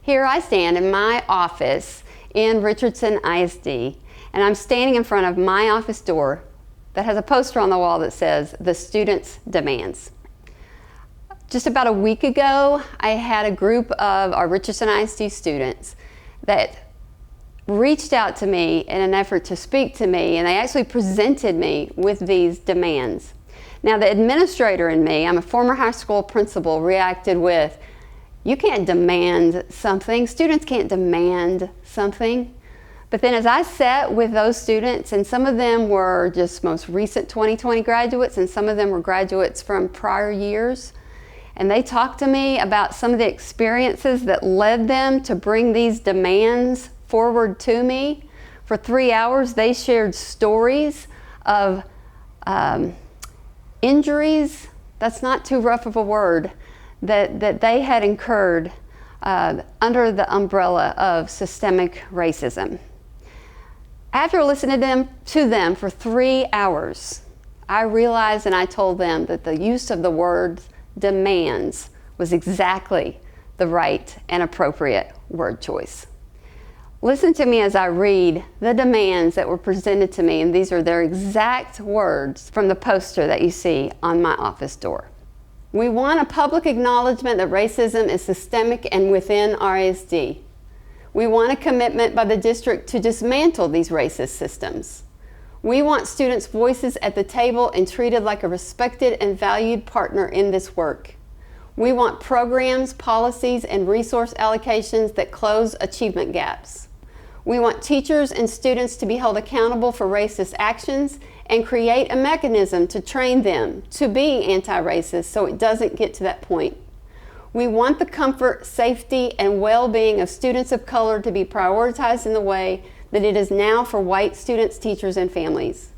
Here I stand in my office in Richardson ISD, and I'm standing in front of my office door that has a poster on the wall that says, "The Students' Demands." Just about a week ago, I had a group of our Richardson ISD students that reached out to me in an effort to speak to me, and they actually presented me with these demands. Now, the administrator in me, I'm a former high school principal, reacted with, "You can't demand something. Students can't demand something." But then as I sat with those students, and some of them were just most recent 2020 graduates, and some of them were graduates from prior years, and they talked to me about some of the experiences that led them to bring these demands forward to me. For 3 hours, they shared stories of injuries, that's not too rough of a word, that they had incurred under the umbrella of systemic racism. After listening to them for 3 hours, I realized and I told them that the use of the word demands was exactly the right and appropriate word choice. Listen to me as I read the demands that were presented to me, and these are their exact words from the poster that you see on my office door. "We want a public acknowledgement that racism is systemic and within RISD. We want a commitment by the district to dismantle these racist systems. We want students' voices at the table and treated like a respected and valued partner in this work. We want programs, policies, and resource allocations that close achievement gaps. We want teachers and students to be held accountable for racist actions and create a mechanism to train them to be anti-racist so it doesn't get to that point. We want the comfort, safety, and well-being of students of color to be prioritized in the way that it is now for white students, teachers, and families.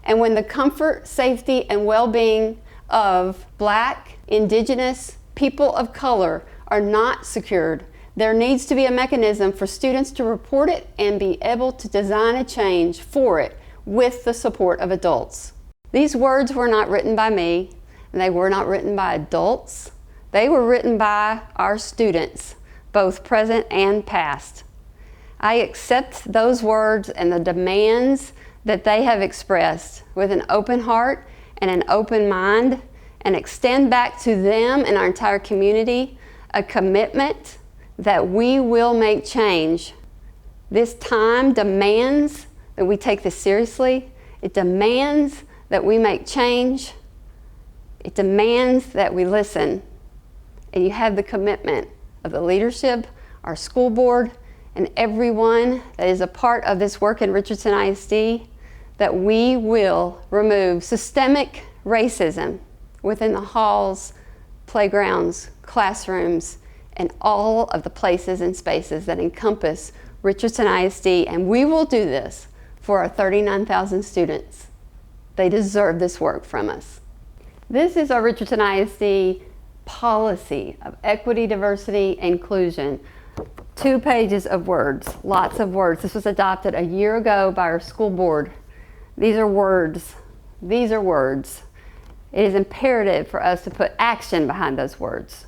And when the comfort, safety, and well-being of Black, Indigenous, people of color are not secured, there needs to be a mechanism for students to report it and be able to design a change for it with the support of adults." These words were not written by me, and they were not written by adults. They were written by our students, both present and past. I accept those words and the demands that they have expressed with an open heart and an open mind, and extend back to them and our entire community a commitment that we will make change. This time demands that we take this seriously. It demands that we make change. It demands that we listen. And you have the commitment of the leadership, our school board, and everyone that is a part of this work in Richardson ISD, that we will remove systemic racism within the halls, playgrounds, classrooms, and all of the places and spaces that encompass Richardson ISD, and we will do this for our 39,000 students. They deserve this work from us. This is our Richardson ISD policy of equity, diversity, inclusion. 2 pages of words, lots of words. This was adopted a year ago by our school board. These are words. These are words. It is imperative for us to put action behind those words.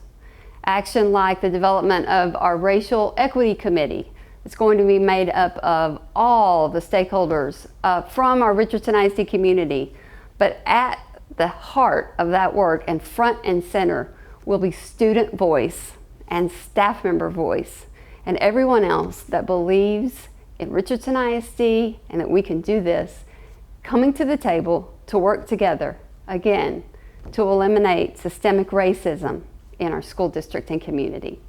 Action like the development of our Racial Equity Committee. It's going to be made up of all the stakeholders from our Richardson ISD community. But at the heart of that work and front and center will be student voice and staff member voice and everyone else that believes in Richardson ISD and that we can do this, coming to the table to work together, again, to eliminate systemic racism in our school district and community.